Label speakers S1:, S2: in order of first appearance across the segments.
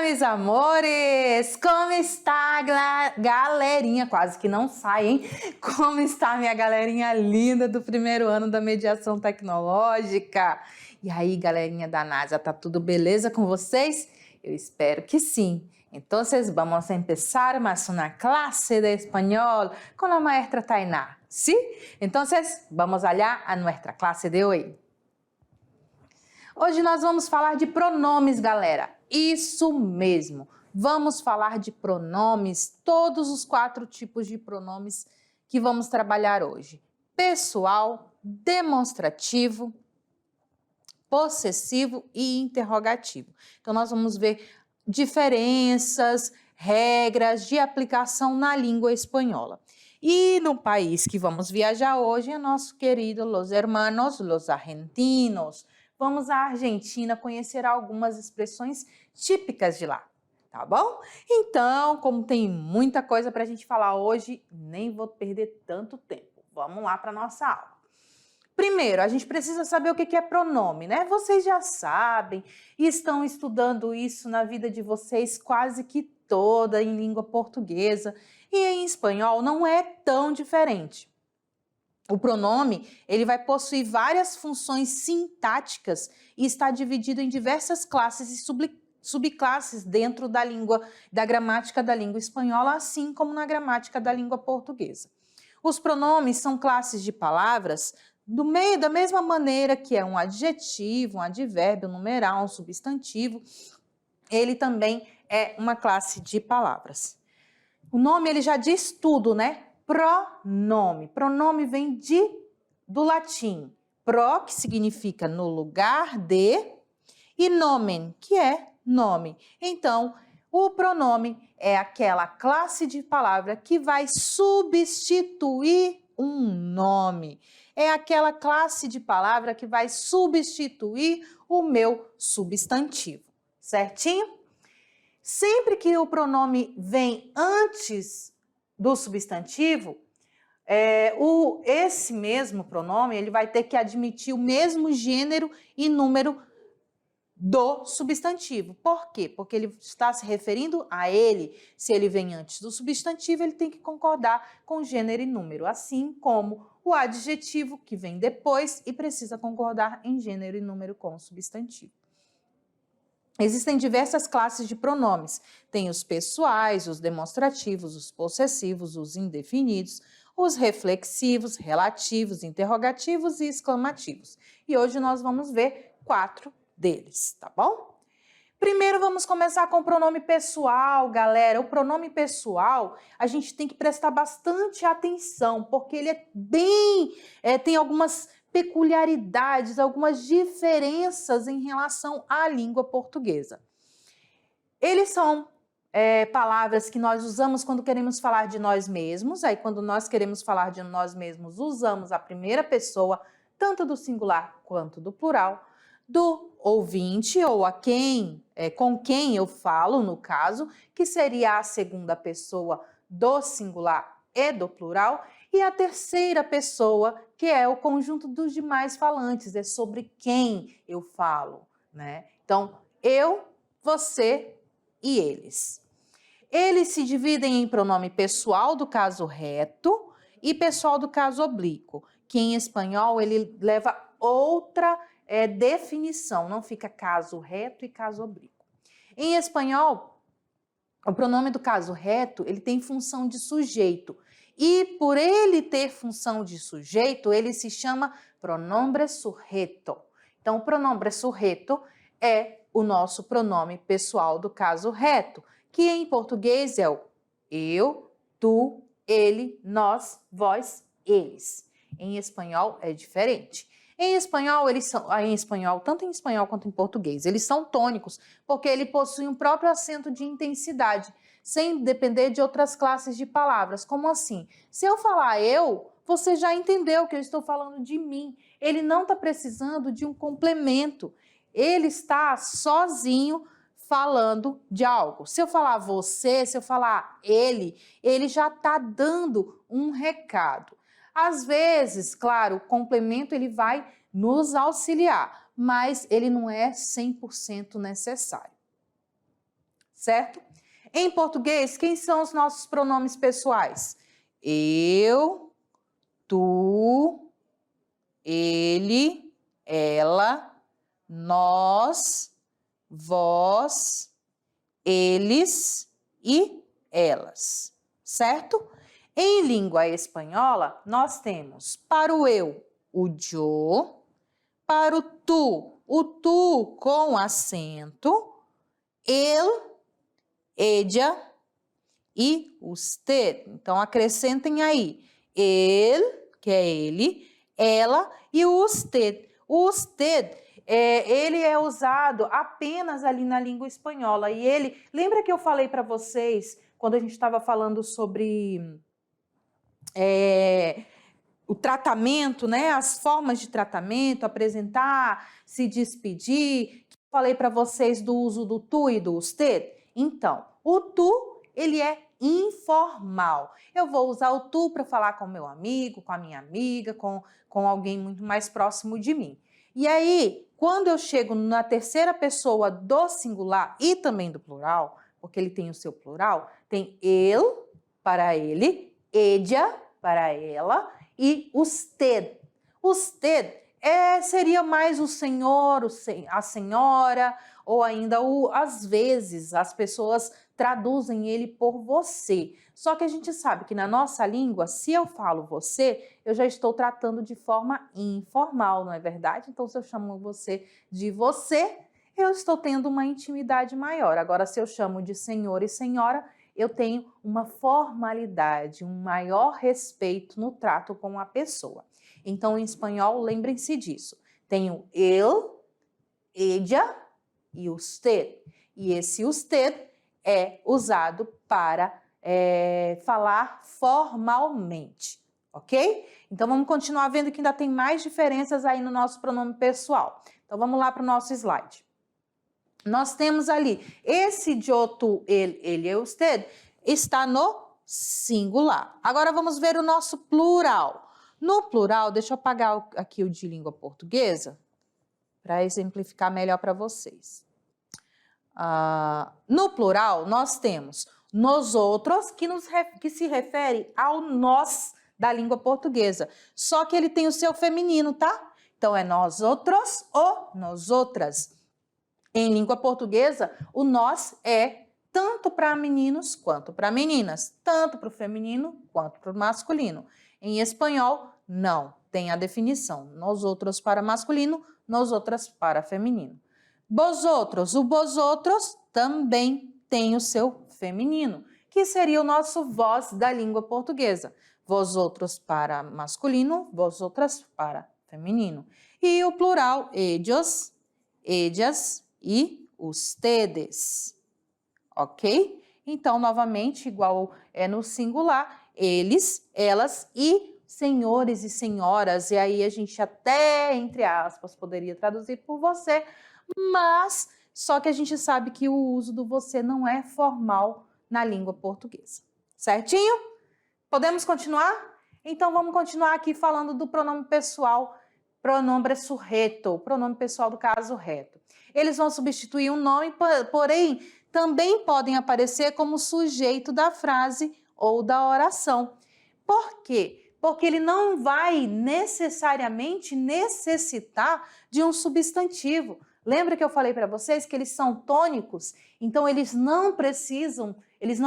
S1: meus amores! Como está, galerinha? Quase que não sai, hein? Como está minha galerinha linda do primeiro ano da mediação tecnológica? E aí, galerinha da NASA, tá tudo beleza com vocês? Eu espero que sim. Entonces, vamos a empezar más una clase de español con la maestra Tainá, ¿sí? Entonces, vamos allá a nuestra clase de hoy. Hoje nós vamos falar de pronomes, galera. Isso mesmo. Vamos falar de pronomes, todos os 4 tipos de pronomes que vamos trabalhar hoje. Pessoal, demonstrativo, possessivo e interrogativo. Então nós vamos ver diferenças, regras de aplicação na língua espanhola. E no país que vamos viajar hoje é nosso querido Los Hermanos, Los Argentinos. Vamos à Argentina conhecer algumas expressões típicas de lá, tá bom? Então, como tem muita coisa para a gente falar hoje, nem vou perder tanto tempo. Vamos lá para a nossa aula. Primeiro, a gente precisa saber o que é pronome, né? Vocês já sabem e estão estudando isso na vida de vocês quase que toda em língua portuguesa e em espanhol não é tão diferente. O pronome, ele vai possuir várias funções sintáticas e está dividido em diversas classes e subclasses dentro da gramática da língua espanhola, assim como na gramática da língua portuguesa. Os pronomes são classes de palavras da mesma maneira que é um adjetivo, um advérbio, um numeral, um substantivo, ele também é uma classe de palavras. O nome, ele já diz tudo, né? Pronome. Pronome vem do latim. Pro, que significa no lugar de, e nomen, que é nome. Então, o pronome é aquela classe de palavra que vai substituir um nome. É aquela classe de palavra que vai substituir o meu substantivo. Certinho? Sempre que o pronome vem antes do substantivo, esse mesmo pronome ele vai ter que admitir o mesmo gênero e número do substantivo. Por quê? Porque ele está se referindo a ele. Se ele vem antes do substantivo, ele tem que concordar com gênero e número, assim como o adjetivo que vem depois e precisa concordar em gênero e número com o substantivo. Existem diversas classes de pronomes. Tem os pessoais, os demonstrativos, os possessivos, os indefinidos, os reflexivos, relativos, interrogativos e exclamativos. E hoje nós vamos ver 4 deles, tá bom? Primeiro vamos começar com o pronome pessoal, galera. O pronome pessoal, a gente tem que prestar bastante atenção, porque ele tem algumas peculiaridades, algumas diferenças em relação à língua portuguesa. Eles são palavras que nós usamos quando queremos falar de nós mesmos. Aí, quando nós queremos falar de nós mesmos, usamos a primeira pessoa, tanto do singular quanto do plural, do ouvinte ou com quem eu falo, no caso, que seria a segunda pessoa do singular e do plural, e a terceira pessoa, que é o conjunto dos demais falantes, é sobre quem eu falo, né? Então, eu, você e eles. Eles se dividem em pronome pessoal do caso reto e pessoal do caso oblíquo, que em espanhol ele leva outra definição, não fica caso reto e caso oblíquo. Em espanhol, o pronome do caso reto, ele tem função de sujeito. E por ele ter função de sujeito, ele se chama pronombre sujeto. Então, o pronombre sujeto é o nosso pronome pessoal do caso reto, que em português é o eu, tu, ele, nós, vós, eles. Em espanhol é diferente. Em espanhol, tanto em espanhol quanto em português, eles são tônicos, porque ele possui um próprio acento de intensidade, sem depender de outras classes de palavras. Como assim? Se eu falar eu, você já entendeu que eu estou falando de mim. Ele não está precisando de um complemento. Ele está sozinho falando de algo. Se eu falar você, se eu falar ele já está dando um recado. Às vezes, claro, o complemento ele vai nos auxiliar, mas ele não é 100% necessário. certo? Em português, quem são os nossos pronomes pessoais? Eu, tu, ele, ela, nós, vós, eles e elas, certo? Em língua espanhola, nós temos para o eu, o yo, para o tu com acento, ele, ella e usted. Então, acrescentem aí, ele, que é ele, ela e o usted. O usted, ele é usado apenas ali na língua espanhola. E ele, lembra que eu falei para vocês, quando a gente estava falando sobre o tratamento, né? As formas de tratamento, apresentar, se despedir. Falei para vocês do uso do tu e do usted. Então, o tu, ele é informal. Eu vou usar o tu para falar com meu amigo, com a minha amiga, com alguém muito mais próximo de mim. E aí, quando eu chego na terceira pessoa do singular e também do plural, porque ele tem o seu plural, tem ele para ele, ella para ela e usted. Usted seria mais o senhor, a senhora, ou ainda às vezes as pessoas traduzem ele por você. Só que a gente sabe que na nossa língua, se eu falo você, eu já estou tratando de forma informal, não é verdade? Então, se eu chamo você de você, eu estou tendo uma intimidade maior. Agora, se eu chamo de senhor e senhora, eu tenho uma formalidade, um maior respeito no trato com a pessoa. Então, em espanhol, lembrem-se disso. Tenho eu, ella e usted. E esse usted é usado para falar formalmente, ok? Então, vamos continuar vendo que ainda tem mais diferenças aí no nosso pronome pessoal. Então, vamos lá para o nosso slide. Nós temos ali, esse yo, tu, ele e usted está no singular. Agora vamos ver o nosso plural. No plural, deixa eu apagar aqui o de língua portuguesa, para exemplificar melhor para vocês. No plural, nós temos nós outros, que se refere ao nós da língua portuguesa. Só que ele tem o seu feminino, tá? Então, é nós outros ou nós outras. Em língua portuguesa, o nós é tanto para meninos quanto para meninas, tanto para o feminino quanto para o masculino. Em espanhol, não tem a definição. Nós outros para masculino, nós outras para feminino. Vosotros, o vosotros também tem o seu feminino, que seria o nosso vós da língua portuguesa. Vosotros para masculino, vosotras para feminino. E o plural, ellos, ellas e ustedes, ok? Então, novamente, igual é no singular, eles, elas e senhores e senhoras, e aí a gente até, entre aspas, poderia traduzir por você, mas só que a gente sabe que o uso do você não é formal na língua portuguesa, certinho? Podemos continuar? Então, vamos continuar aqui falando do pronome pessoal, pronombre sujeto, pronome pessoal do caso reto. Eles vão substituir um nome, porém, também podem aparecer como sujeito da frase ou da oração. Por quê? Porque ele não vai necessariamente necessitar de um substantivo. Lembra que eu falei para vocês que eles são tônicos? Então, eles não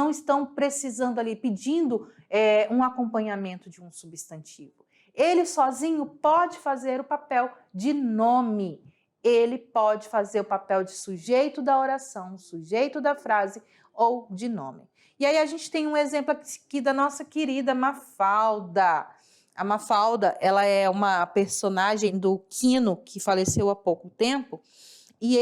S1: estão precisando ali, pedindo um acompanhamento de um substantivo. Ele sozinho pode fazer o papel de nome. Ele pode fazer o papel de sujeito da oração, sujeito da frase ou de nome. E aí a gente tem um exemplo aqui da nossa querida Mafalda. A Mafalda, ela é uma personagem do Quino, que faleceu há pouco tempo, e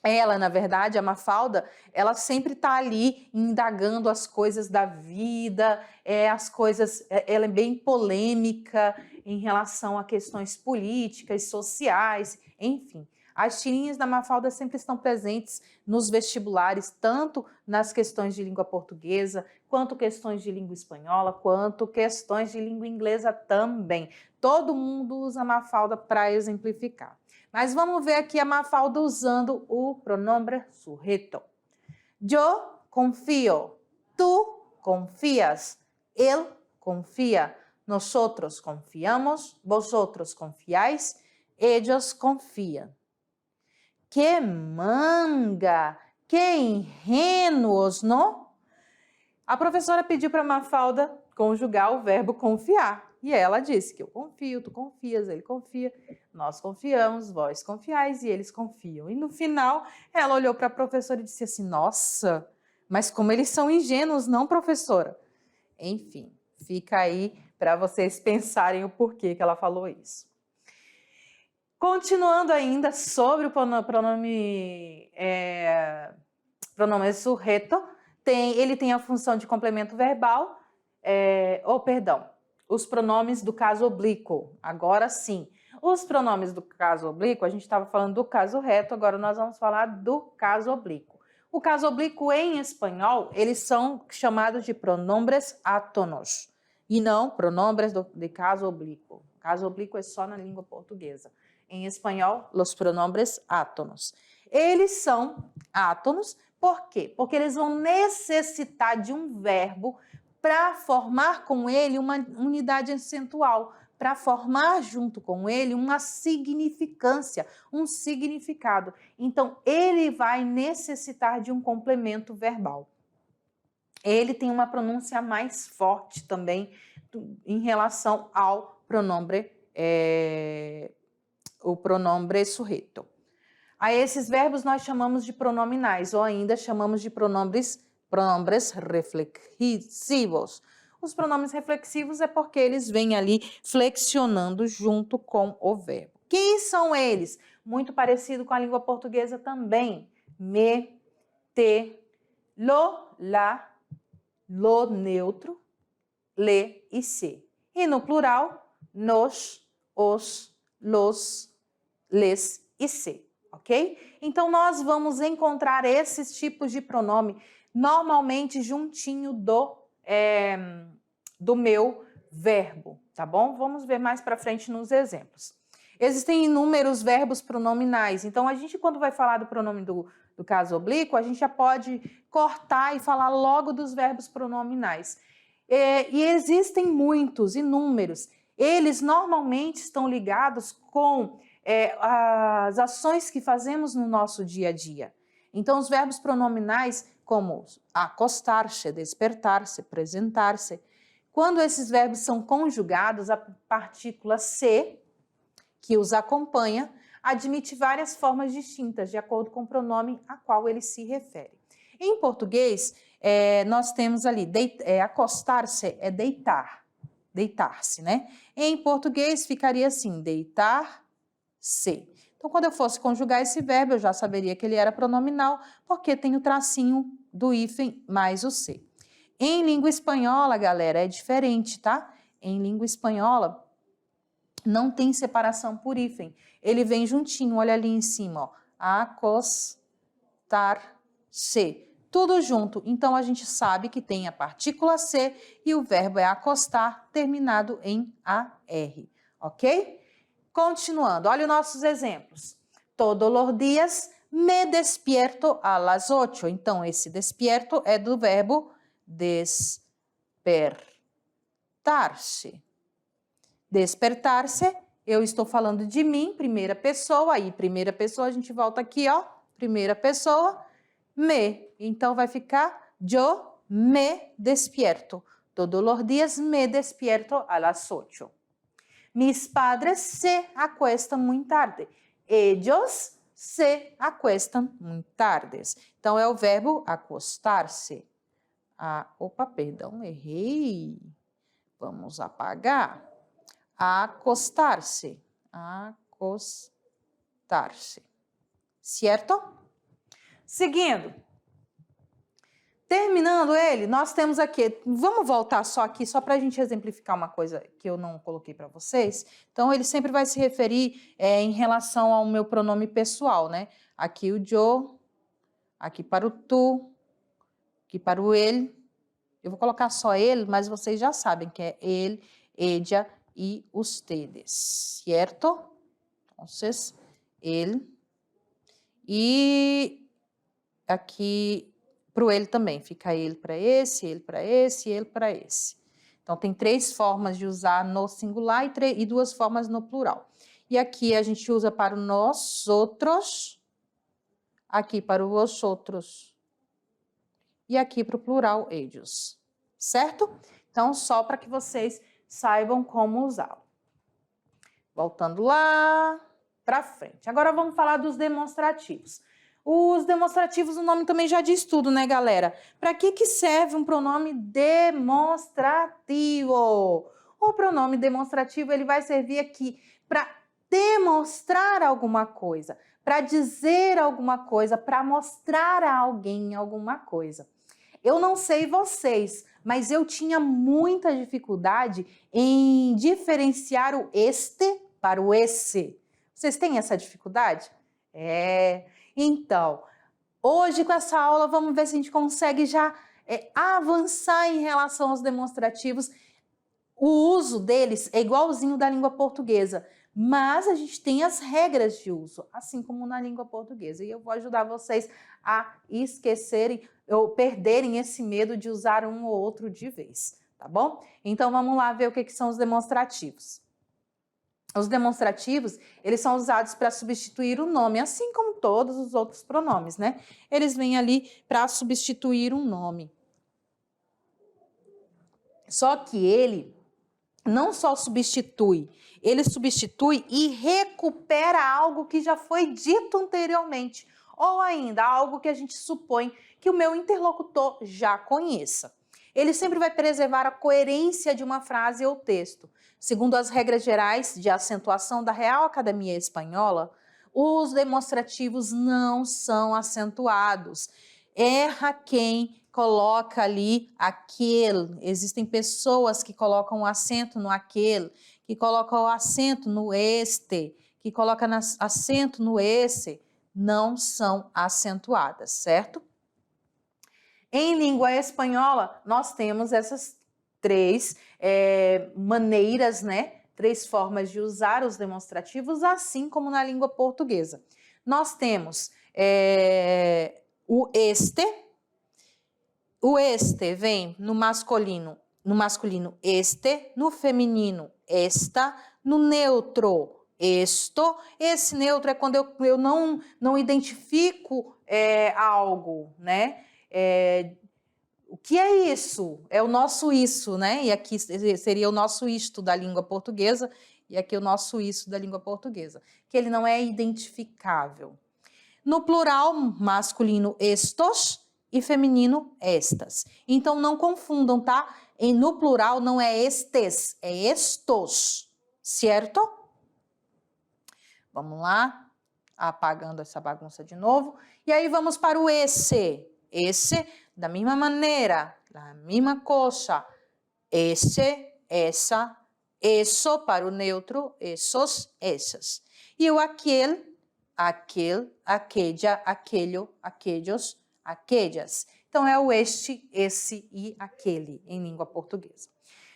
S1: ela, na verdade, a Mafalda, ela sempre está ali indagando as coisas da vida, ela é bem polêmica em relação a questões políticas, sociais, enfim. As tirinhas da Mafalda sempre estão presentes nos vestibulares, tanto nas questões de língua portuguesa, quanto questões de língua espanhola, quanto questões de língua inglesa também. Todo mundo usa a Mafalda para exemplificar. Mas vamos ver aqui a Mafalda usando o pronombre sujeto. Yo confío. Tú confías. Él confía. Nosotros confiamos. Vosotros confiáis. Ellos confían. Que manga! Que ingênuos, não? A professora pediu para Mafalda conjugar o verbo confiar. E ela disse que eu confio, tu confias, ele confia, nós confiamos, vós confiais e eles confiam. E no final, ela olhou para a professora e disse assim, nossa, mas como eles são ingênuos, não, professora? Enfim, fica aí para vocês pensarem o porquê que ela falou isso. Continuando ainda sobre o pronome sujeito, ele tem a função de complemento verbal, os pronomes do caso oblíquo, agora sim. Os pronomes do caso oblíquo, a gente estava falando do caso reto, agora nós vamos falar do caso oblíquo. O caso oblíquo em espanhol, eles são chamados de pronombres átonos e não pronombres de caso oblíquo. Caso oblíquo é só na língua portuguesa. Em espanhol, os pronombres átonos. Eles são átonos, por quê? Porque eles vão necessitar de um verbo para formar com ele uma unidade acentual, para formar junto com ele uma significância, um significado. Então, ele vai necessitar de um complemento verbal. Ele tem uma pronúncia mais forte também em relação ao pronombre o pronombre sujeito. A esses verbos nós chamamos de pronominais ou ainda chamamos de pronombres reflexivos. Os pronomes reflexivos é porque eles vêm ali flexionando junto com o verbo. Quem são eles? Muito parecido com a língua portuguesa também. Me, te, lo, la, lo neutro, le e se. E no plural, nos, os, los, les e se, ok? Então, nós vamos encontrar esses tipos de pronome normalmente juntinho do meu verbo, tá bom? Vamos ver mais para frente nos exemplos. Existem inúmeros verbos pronominais, então a gente quando vai falar do pronome do caso oblíquo, a gente já pode cortar e falar logo dos verbos pronominais. E existem muitos, inúmeros. Eles normalmente estão ligados com as ações que fazemos no nosso dia a dia. Então, os verbos pronominais, como acostar-se, despertar-se, apresentar-se, quando esses verbos são conjugados, a partícula se, que os acompanha, admite várias formas distintas, de acordo com o pronome a qual ele se refere. Em português, nós temos ali, acostar-se é deitar, deitar-se, né? Em português ficaria assim, deitar-se. Então, quando eu fosse conjugar esse verbo, eu já saberia que ele era pronominal, porque tem o tracinho do hífen mais o se. Em língua espanhola, galera, é diferente, tá? Em língua espanhola, não tem separação por hífen. Ele vem juntinho, olha ali em cima, ó. Acostar-se. Tudo junto. Então, a gente sabe que tem a partícula se e o verbo é acostar, terminado em AR, ok? Continuando, olha os nossos exemplos. Todos os dias me despierto a las 8. Então, esse despierto é do verbo despertar-se. Despertar-se, eu estou falando de mim, primeira pessoa, aí primeira pessoa, a gente volta aqui, ó, primeira pessoa, me. Então, vai ficar yo me despierto. Todos os dias me despierto a las 8. Mis padres se acuestan muy tarde. Ellos se acuestan muy tardes. Então, é o verbo acostar-se. Opa, perdão, errei. Vamos apagar. Acostar-se. Acostar-se. Certo? Seguindo. Terminando ele, nós temos aqui, vamos voltar só aqui, só para a gente exemplificar uma coisa que eu não coloquei para vocês. Então, ele sempre vai se referir em relação ao meu pronome pessoal, né? Aqui o yo, aqui para o tu, aqui para o ele. Eu vou colocar só ele, mas vocês já sabem que é ele, ella e ustedes, certo? Então, ele. E aqui Pro ele também, fica ele para esse, ele para esse, ele para esse. Então, tem 3 formas de usar no singular e 2 formas no plural. E aqui a gente usa para o nós outros, aqui para os outros e aqui para o plural ellos, certo? Então, só para que vocês saibam como usá-lo. Voltando lá para frente. Agora vamos falar dos demonstrativos. Os demonstrativos, o nome também já diz tudo, né, galera? Para que serve um pronome demonstrativo? O pronome demonstrativo, ele vai servir aqui para demonstrar alguma coisa, para dizer alguma coisa, para mostrar a alguém alguma coisa. Eu não sei vocês, mas eu tinha muita dificuldade em diferenciar o este para o esse. Vocês têm essa dificuldade? Então, hoje com essa aula vamos ver se a gente consegue já avançar em relação aos demonstrativos. O uso deles é igualzinho da língua portuguesa, mas a gente tem as regras de uso, assim como na língua portuguesa. E eu vou ajudar vocês a esquecerem ou perderem esse medo de usar um ou outro de vez, tá bom? Então vamos lá ver o que são os demonstrativos. Os demonstrativos, eles são usados para substituir o nome, assim como todos os outros pronomes, né? Eles vêm ali para substituir um nome. Só que ele não só substitui, ele substitui e recupera algo que já foi dito anteriormente, ou ainda algo que a gente supõe que o meu interlocutor já conheça. Ele sempre vai preservar a coerência de uma frase ou texto. Segundo as regras gerais de acentuação da Real Academia Espanhola, os demonstrativos não são acentuados. Erra quem coloca ali aquele. Existem pessoas que colocam o acento no aquele, que colocam o acento no este, que colocam acento no esse. Não são acentuadas, certo? Em língua espanhola, nós temos essas 3 maneiras, né? 3 formas de usar os demonstrativos, assim como na língua portuguesa. Nós temos o este. O este vem no masculino este, no feminino esta, no neutro esto. Esse neutro é quando eu não identifico algo, né? O que é isso? É o nosso isso, né? E aqui seria o nosso isto da língua portuguesa e aqui o nosso isso da língua portuguesa, que ele não é identificável. No plural, masculino estos e feminino estas. Então não confundam, tá? E no plural não é estes, é estos, certo? Vamos lá, apagando essa bagunça de novo. E aí vamos para o esse. Esse, da mesma maneira, a mesma coisa. Esse, essa, isso para o neutro, essos, essas. E o aquele, aquella, aquelho, aquellos, aquellas. Então é o este, esse e aquele em língua portuguesa.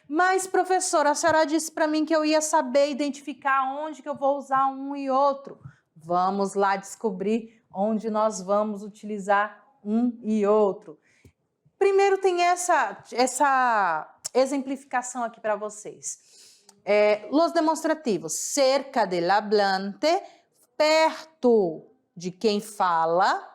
S1: Mas, professora, a senhora disse para mim que eu ia saber identificar onde que eu vou usar um e outro. Vamos lá descobrir onde nós vamos utilizar um e outro. Primeiro tem essa exemplificação aqui para vocês. Los demonstrativos, cerca del hablante, perto de quem fala,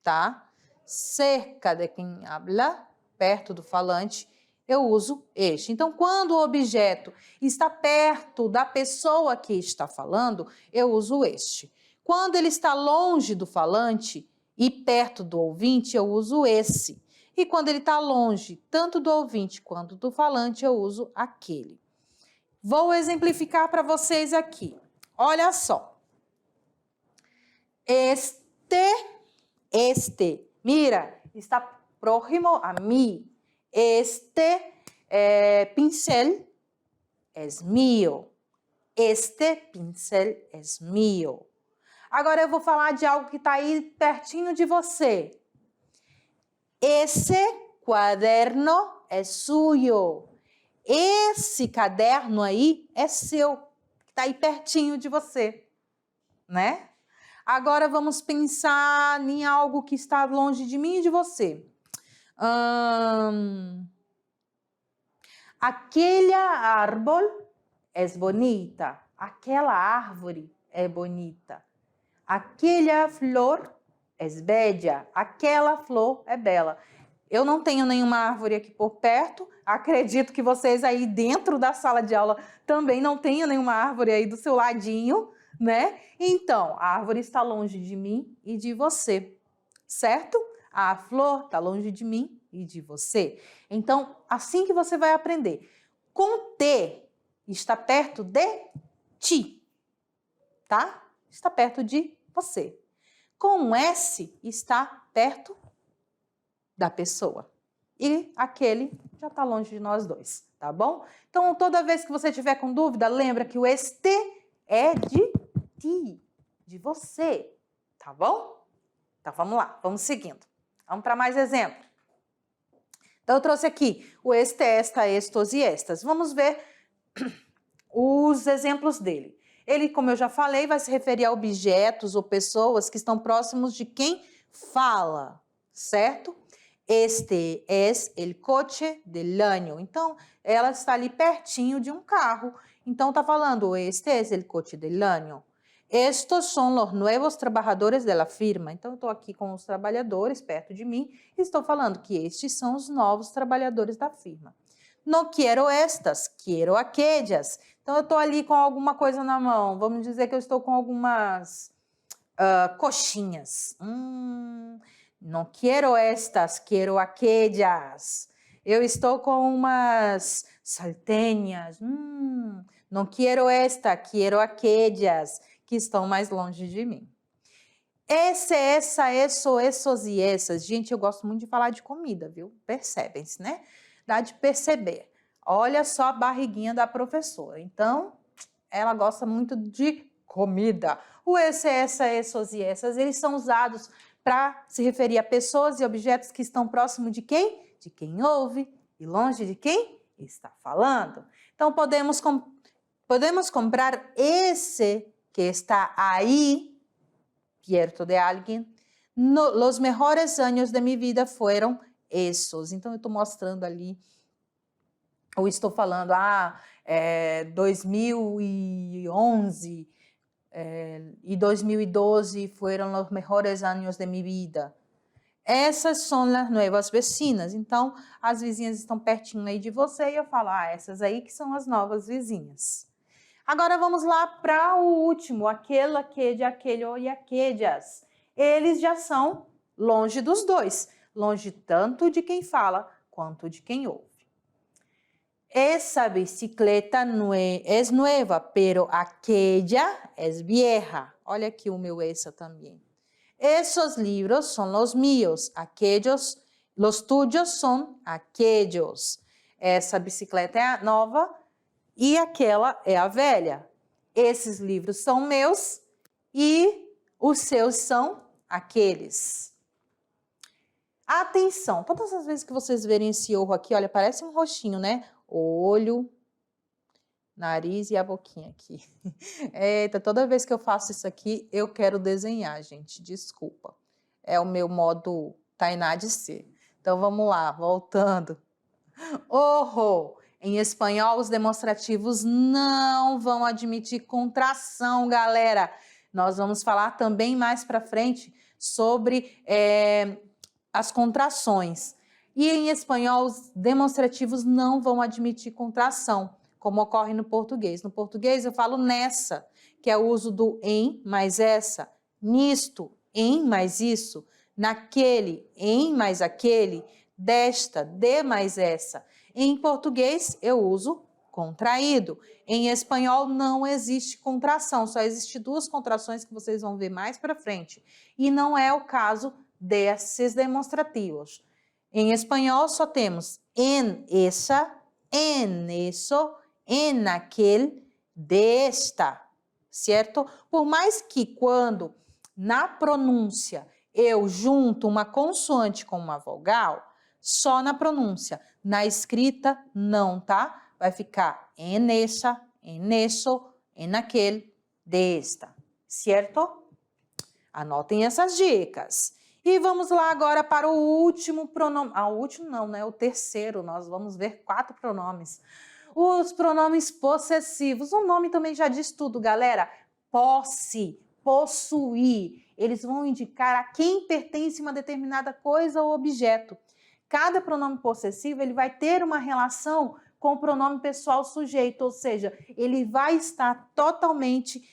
S1: tá? Cerca de quem habla, perto do falante, eu uso este. Então, quando o objeto está perto da pessoa que está falando, eu uso este. Quando ele está longe do falante e perto do ouvinte, eu uso esse. E quando ele está longe, tanto do ouvinte quanto do falante, eu uso aquele. Vou exemplificar para vocês aqui. Olha só. Este, mira, está próximo a mim. Este pincel es mío. Este pincel es mío. Agora eu vou falar de algo que está aí pertinho de você. Esse caderno é suyo. Esse caderno aí é seu, que está aí pertinho de você, né? Agora vamos pensar em algo que está longe de mim e de você. Aquela árbol é bonita. Aquela árvore é bonita. Aquela flor é bella. Aquela flor é bela. Eu não tenho nenhuma árvore aqui por perto. Acredito que vocês aí dentro da sala de aula também não tenham nenhuma árvore aí do seu ladinho, né? Então, a árvore está longe de mim e de você, certo? A flor está longe de mim e de você. Então, assim que você vai aprender. Com T, está perto de ti, tá? Está perto de você. Com S, está perto da pessoa. E aquele já está longe de nós dois, tá bom? Então, toda vez que você tiver com dúvida, lembra que o este é de ti, de você, tá bom? Então, vamos lá, vamos seguindo. Vamos para mais exemplo. Então, eu trouxe aqui o este, esta, estos e estas. Vamos ver os exemplos dele. Ele, como eu já falei, vai se referir a objetos ou pessoas que estão próximos de quem fala, certo? Este es el coche del año. Então, ela está ali pertinho de um carro. Então, está falando, este es el coche del año. Estos son los nuevos trabajadores de la firma. Então, eu estou aqui com os trabalhadores perto de mim e estou falando que estes são os novos trabalhadores da firma. No quiero estas, quiero aquellas. Então, eu estou ali com alguma coisa na mão. Vamos dizer que eu estou com algumas coxinhas. No quiero estas, quiero aquellas. Eu estou com umas salteñas. No quiero esta, quiero aquellas, que estão mais longe de mim. Esse, essa, eso, essos e essas. Gente, eu gosto muito de falar de comida, viu? Percebem-se, né? Dá de perceber. Olha só a barriguinha da professora. Então, ela gosta muito de comida. O esse, essa, essos e essas, eles são usados para se referir a pessoas e objetos que estão próximo de quem? De quem ouve e longe de quem está falando. Então, podemos comprar esse que está aí, perto de alguém. Los mejores años de mi vida fueron esos. Então, eu estou mostrando ali, ou estou falando, 2011 e 2012 foram os melhores anos de minha vida. Essas são as novas vecinas. Então, as vizinhas estão pertinho aí de você e eu falo, essas aí que são as novas vizinhas. Agora, vamos lá para o último, aquele, aquele, aquele e aquelas. Eles já são longe dos dois, longe tanto de quem fala quanto de quem ouve. Essa bicicleta é nova, pero aquella es vieja. Olha aqui o meu essa também. Esos libros son los míos, aquellos, los tuyos son aquellos. Essa bicicleta é nova e aquela é a velha. Esses livros são meus e os seus são aqueles. Atenção, todas as vezes que vocês verem esse orro aqui, olha, parece um roxinho, né? O olho, nariz e a boquinha aqui. Eita, toda vez que eu faço isso aqui, eu quero desenhar, gente, desculpa. É o meu modo Tainá de ser. Então, vamos lá, voltando. Orro. Em espanhol, os demonstrativos não vão admitir contração, galera. Nós vamos falar também mais para frente sobre as contrações. E em espanhol, os demonstrativos não vão admitir contração, como ocorre no português. No português, eu falo nessa, que é o uso do em mais essa, nisto, em mais isso, naquele, em mais aquele, desta, de mais essa. Em português, eu uso contraído. Em espanhol, não existe contração, só existe duas contrações que vocês vão ver mais para frente. E não é o caso desses demonstrativos. Em espanhol, só temos en esa, en eso, en aquel, desta, certo? Por mais que quando na pronúncia eu junto uma consoante com uma vogal, só na pronúncia, na escrita não, tá? Vai ficar en esa, en eso, en aquel, desta, certo? Anotem essas dicas. E vamos lá agora para o último pronome. O último não, né? O terceiro. Nós vamos ver 4 pronomes. Os pronomes possessivos. O nome também já diz tudo, galera. Posse, possuir. Eles vão indicar a quem pertence uma determinada coisa ou objeto. Cada pronome possessivo ele vai ter uma relação com o pronome pessoal sujeito, ou seja, ele vai estar totalmente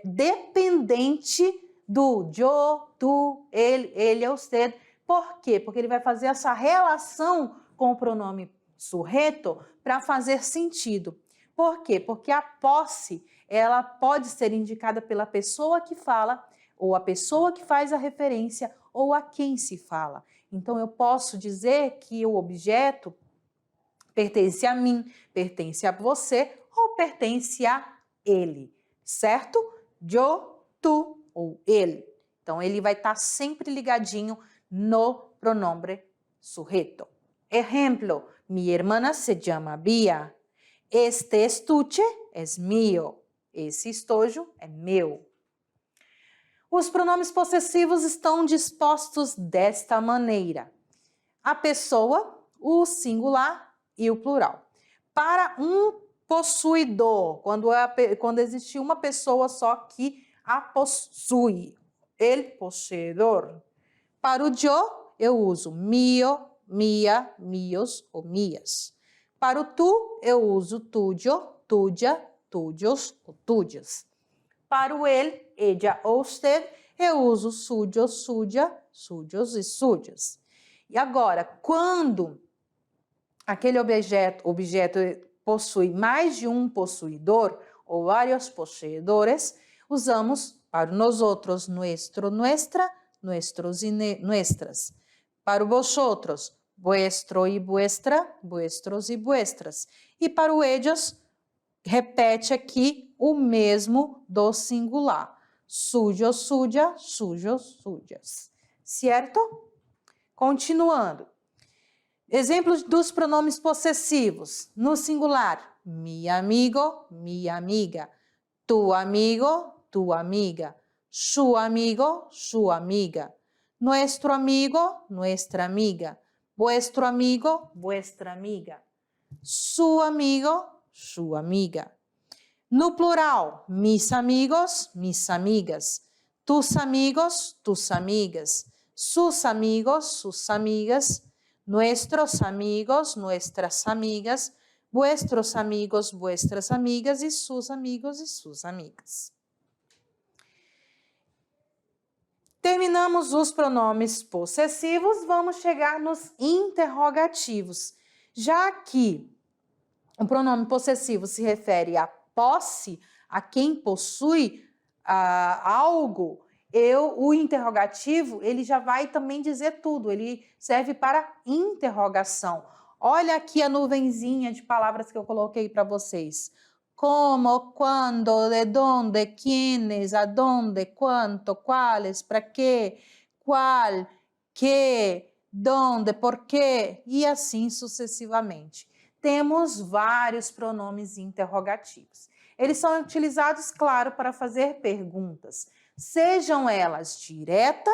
S1: dependente do eu, tu, ele ou você. Por quê? Porque ele vai fazer essa relação com o pronome sujeito para fazer sentido. Por quê? Porque a posse, ela pode ser indicada pela pessoa que fala, ou a pessoa que faz a referência, ou a quem se fala. Então, eu posso dizer que o objeto pertence a mim, pertence a você ou pertence a ele, certo? Eu, tu ou ele. Então, ele vai estar sempre ligadinho no pronome sujeito. Exemplo, mi hermana se llama Bia. Este estuche es mío. Esse estojo é meu. Os pronomes possessivos estão dispostos desta maneira. A pessoa, o singular e o plural. Para um possuidor, quando existe uma pessoa só que a possui, el poseedor. Para o eu uso mio, mia, mios ou mias. Para o tu, eu uso tuyo, tuya, tuyos ou tuyas. Para o ella ou usted, eu uso suyo, suya, suyos e suyas. E agora, quando aquele objeto possui mais de um possuidor ou vários possuidores, usamos para nós outros, nuestro, nuestra, nuestros e nuestras. Para vosotros, vuestro e vuestra, vuestros e vuestras. E para o ellos, repete aqui o mesmo do singular. Suyo, suya, suyos, suyas. Certo? Continuando. Exemplos dos pronomes possessivos. No singular, mi amigo, mi amiga. Tu amigo, tu amiga. Su amigo, su amiga. Nuestro amigo, nuestra amiga. Vuestro amigo, vuestra amiga. Su amigo, su amiga. No plural, mis amigos, mis amigas. Tus amigos, tus amigas. Sus amigos, sus amigas. Nuestros amigos, nuestras amigas. Vuestros amigos, vuestras amigas. E sus amigos e sus amigas. Terminamos os pronomes possessivos, vamos chegar nos interrogativos. Já que o pronome possessivo se refere à posse, a quem possui algo, o interrogativo, ele já vai também dizer tudo, ele serve para interrogação. Olha aqui a nuvenzinha de palavras que eu coloquei para vocês. Como, quando, de donde, quiénes, aonde, quanto, quais, para quê, qual, que, donde, por quê, e assim sucessivamente. Temos vários pronomes interrogativos. Eles são utilizados, claro, para fazer perguntas, sejam elas direta,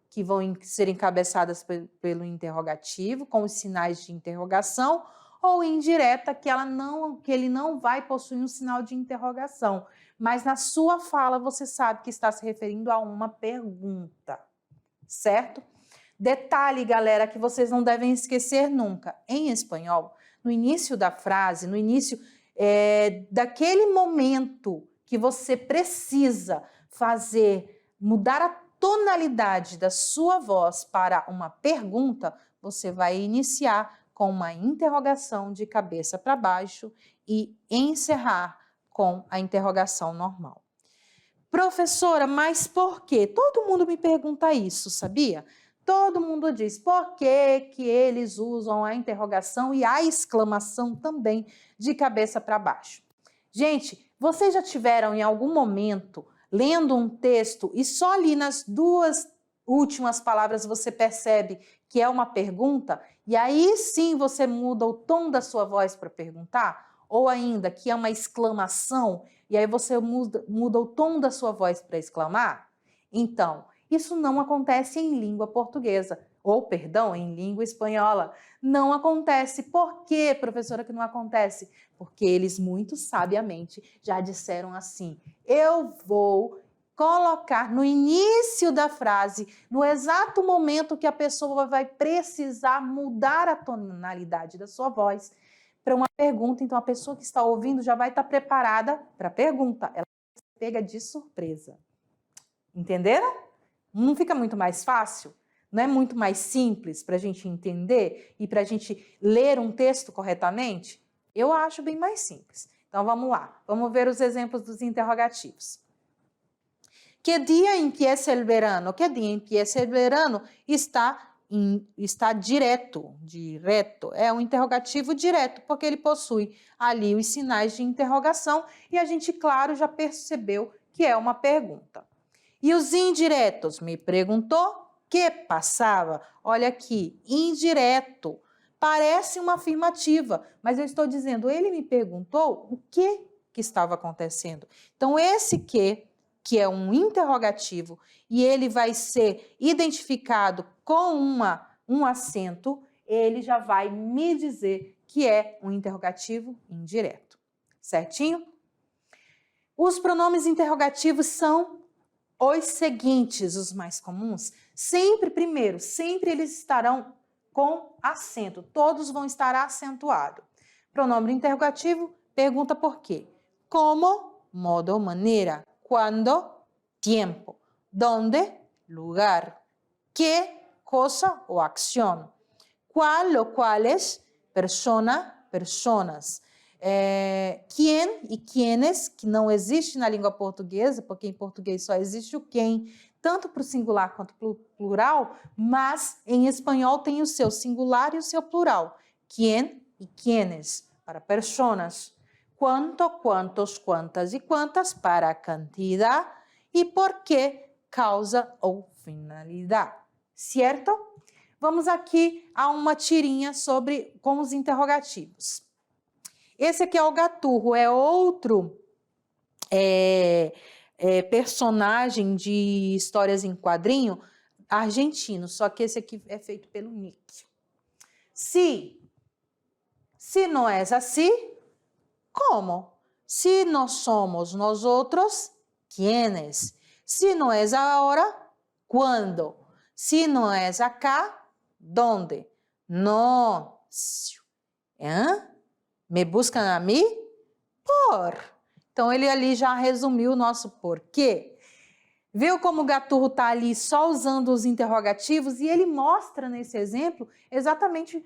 S1: que vão ser encabeçadas pelo interrogativo, com os sinais de interrogação, ou indireta, que ele não vai possuir um sinal de interrogação, mas na sua fala você sabe que está se referindo a uma pergunta, certo? Detalhe, galera, que vocês não devem esquecer nunca. Em espanhol, no início da frase, no início daquele momento que você precisa mudar a tonalidade da sua voz para uma pergunta, você vai iniciar com uma interrogação de cabeça para baixo e encerrar com a interrogação normal. Professora, mas por quê? Todo mundo me pergunta isso, sabia? Todo mundo diz por que eles usam a interrogação e a exclamação também de cabeça para baixo. Gente, vocês já tiveram em algum momento lendo um texto e só ali nas 2 últimas palavras você percebe que é uma pergunta e aí sim você muda o tom da sua voz para perguntar? Ou ainda que é uma exclamação e aí você muda o tom da sua voz para exclamar? Então, isso não acontece em língua portuguesa, ou, perdão, em língua espanhola. Não acontece. Por quê, professora, que não acontece? Porque eles muito sabiamente já disseram assim: eu vou colocar no início da frase, no exato momento que a pessoa vai precisar mudar a tonalidade da sua voz para uma pergunta. Então, a pessoa que está ouvindo já vai estar preparada para a pergunta. Ela pega de surpresa. Entenderam? Não fica muito mais fácil? Não é muito mais simples para a gente entender e para a gente ler um texto corretamente? Eu acho bem mais simples. Então, vamos lá. Vamos ver os exemplos dos interrogativos. Que dia empieza el verano? Que dia empieza el verano? Está direto. É um interrogativo direto, porque ele possui ali os sinais de interrogação e a gente, claro, já percebeu que é uma pergunta. E os indiretos? Me perguntou que passava. Olha aqui, indireto. Parece uma afirmativa, mas eu estou dizendo, ele me perguntou o que estava acontecendo. Então, esse que é um interrogativo, e ele vai ser identificado com um acento, ele já vai me dizer que é um interrogativo indireto. Certinho? Os pronomes interrogativos são os seguintes, os mais comuns. Sempre eles estarão com acento. Todos vão estar acentuados. Pronome interrogativo, pergunta por quê. Como, modo ou maneira. Quando, tiempo. Donde, lugar. Que, cosa ou acción. Qual ou quales, persona, personas. Quem e quienes, que não existe na língua portuguesa, porque em português só existe o quem, tanto para o singular quanto para o plural, mas em espanhol tem o seu singular e o seu plural. Quien e quienes, para personas. Quanto, quantos, quantas e quantas para a quantidade e por que, causa ou finalidade. Certo? Vamos aqui a uma tirinha com os interrogativos. Esse aqui é o Gaturro, é outro personagem de histórias em quadrinho argentino, só que esse aqui é feito pelo Nick. Se não é assim, como? Se não somos nós outros, quienes? Se não é agora, quando? Se não é acá, donde? No. Me buscam a mim? Por. Então, ele ali já resumiu o nosso porquê. Viu como o Gaturro está ali só usando os interrogativos e ele mostra nesse exemplo exatamente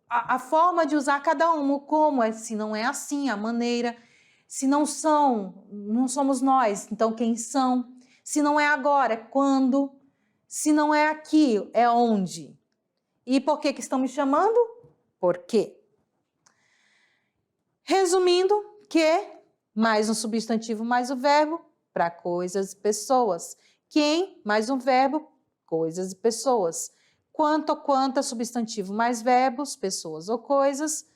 S1: a forma de usar cada um, o como, se não é assim, a maneira, se não somos nós, então quem são, se não é agora, é quando, se não é aqui, é onde. E por que estão me chamando? Por quê? Resumindo, que mais um substantivo mais o verbo para coisas e pessoas. Quem mais um verbo, coisas e pessoas. Quanto ou quantas, substantivo mais verbos, pessoas ou coisas.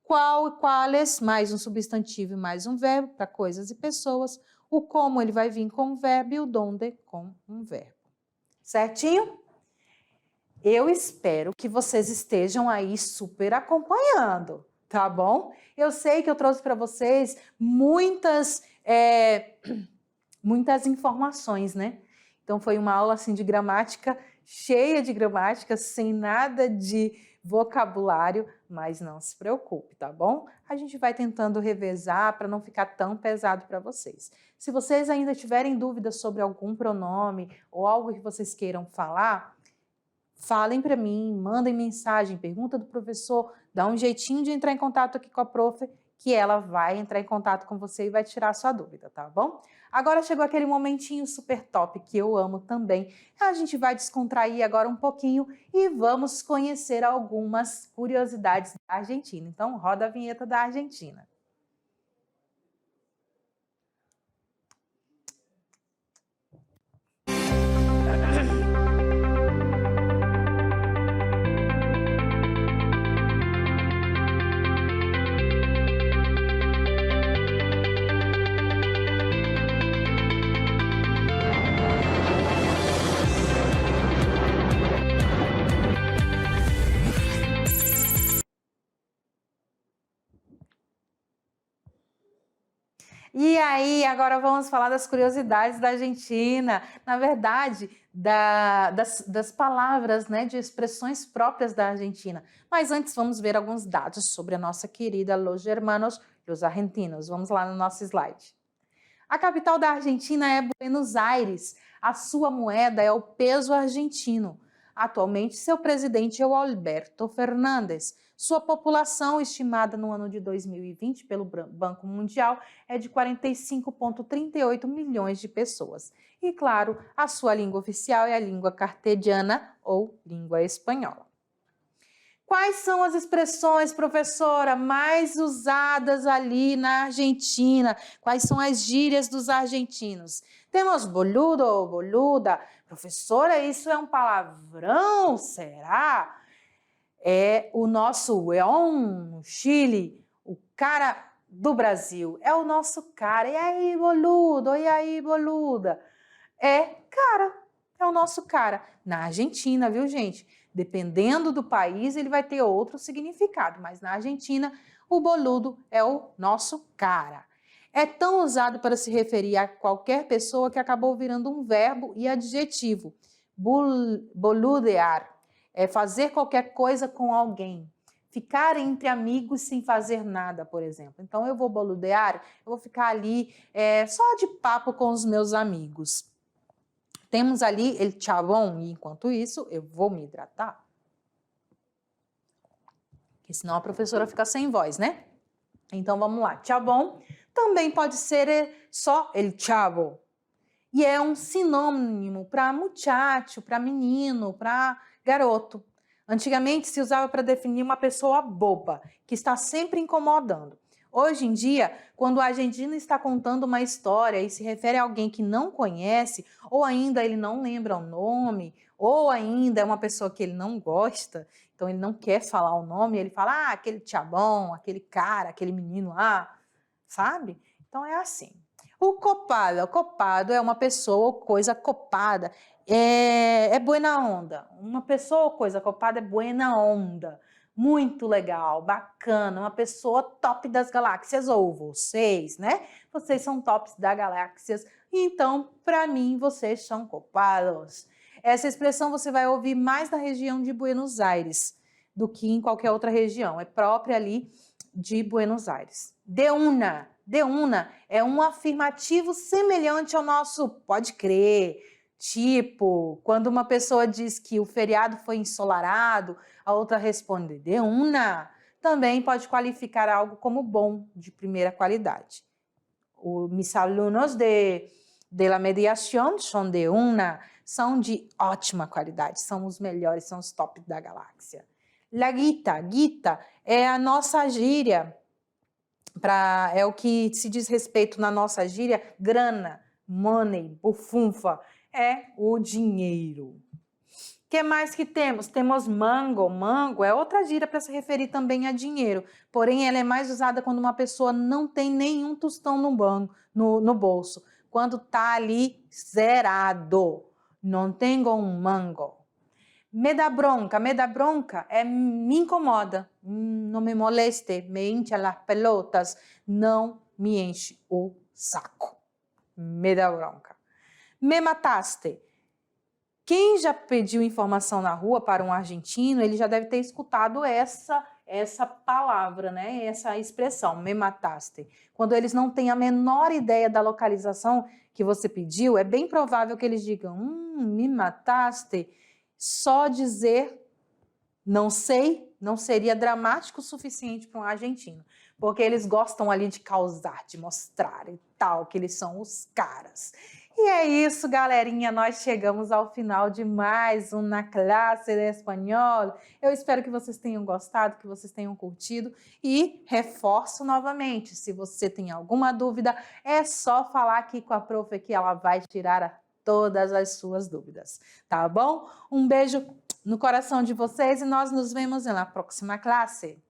S1: Qual e quales, mais um substantivo e mais um verbo para coisas e pessoas. O como ele vai vir com um verbo e o donde com um verbo. Certinho? Eu espero que vocês estejam aí super acompanhando, tá bom? Eu sei que eu trouxe para vocês muitas informações, né? Então foi uma aula assim de gramática, cheia de gramática, sem nada de vocabulário, mas não se preocupe, tá bom? A gente vai tentando revezar para não ficar tão pesado para vocês. Se vocês ainda tiverem dúvidas sobre algum pronome ou algo que vocês queiram falar, falem para mim, mandem mensagem, pergunta do professor, dá um jeitinho de entrar em contato aqui com a prof, que ela vai entrar em contato com você e vai tirar a sua dúvida, tá bom? Agora chegou aquele momentinho super top que eu amo também. A gente vai descontrair agora um pouquinho e vamos conhecer algumas curiosidades da Argentina. Então, roda a vinheta da Argentina. E aí, agora vamos falar das curiosidades da Argentina. Na verdade, das palavras, né, de expressões próprias da Argentina. Mas antes vamos ver alguns dados sobre a nossa querida Los Hermanos, los Argentinos. Vamos lá no nosso slide. A capital da Argentina é Buenos Aires. A sua moeda é o peso argentino. Atualmente, seu presidente é o Alberto Fernandes. Sua população, estimada no ano de 2020 pelo Banco Mundial, é de 45,38 milhões de pessoas. E, claro, a sua língua oficial é a língua castelhana ou língua espanhola. Quais são as expressões, professora, mais usadas ali na Argentina? Quais são as gírias dos argentinos? Temos boludo ou boluda. Professora, isso é um palavrão, será? É o nosso weón no Chile, o cara do Brasil. É o nosso cara. E aí, boludo? E aí, boluda? É cara, é o nosso cara. Na Argentina, viu, gente? Dependendo do país, ele vai ter outro significado, mas na Argentina, o boludo é o nosso cara. É tão usado para se referir a qualquer pessoa que acabou virando um verbo e adjetivo. Boludear é fazer qualquer coisa com alguém. Ficar entre amigos sem fazer nada, por exemplo. Então, eu vou boludear, eu vou ficar ali só de papo com os meus amigos. Temos ali el chabón, e enquanto isso, eu vou me hidratar. Porque senão a professora fica sem voz, né? Então, vamos lá. Chabón também pode ser só el chavo. E é um sinônimo para muchacho, para menino, para garoto. Antigamente se usava para definir uma pessoa boba, que está sempre incomodando. Hoje em dia, quando o argentino está contando uma história e se refere a alguém que não conhece, ou ainda ele não lembra o nome, ou ainda é uma pessoa que ele não gosta, então ele não quer falar o nome, ele fala, aquele chabón, aquele cara, aquele menino lá, sabe? Então é assim. O copado é uma pessoa ou coisa copada, é buena onda. Uma pessoa ou coisa copada é buena onda. Muito legal, bacana, uma pessoa top das galáxias, ou vocês, né? Vocês são tops das galáxias, então, para mim, vocês são copados. Essa expressão você vai ouvir mais na região de Buenos Aires do que em qualquer outra região, é própria ali de Buenos Aires. De una é um afirmativo semelhante ao nosso pode crer. Tipo, quando uma pessoa diz que o feriado foi ensolarado, a outra responde de una. Também pode qualificar algo como bom, de primeira qualidade. Mis alunos de la mediación son de una, são de ótima qualidade, são os melhores, são os tops da galáxia. La guita é a nossa gíria, é o que se diz respeito na nossa gíria, grana, money, bufunfa, é o dinheiro. O que mais que temos? Temos mango. Mango é outra gíria para se referir também a dinheiro, porém ela é mais usada quando uma pessoa não tem nenhum tostão no bolso, quando está ali zerado. Não tenho um mango. Me dá bronca é me incomoda, não me moleste, me hincha las pelotas, não me enche o saco. Me dá bronca. Me mataste. Quem já pediu informação na rua para um argentino, ele já deve ter escutado essa palavra, né? Essa expressão, me mataste. Quando eles não têm a menor ideia da localização que você pediu, é bem provável que eles digam, me mataste. Só dizer não sei não seria dramático o suficiente para um argentino, porque eles gostam ali de causar, de mostrar e tal, que eles são os caras. E é isso, galerinha, nós chegamos ao final de mais uma classe de espanhol. Eu espero que vocês tenham gostado, que vocês tenham curtido e reforço novamente, se você tem alguma dúvida, é só falar aqui com a prof que ela vai tirar todas as suas dúvidas, tá bom? Um beijo no coração de vocês e nós nos vemos na próxima classe.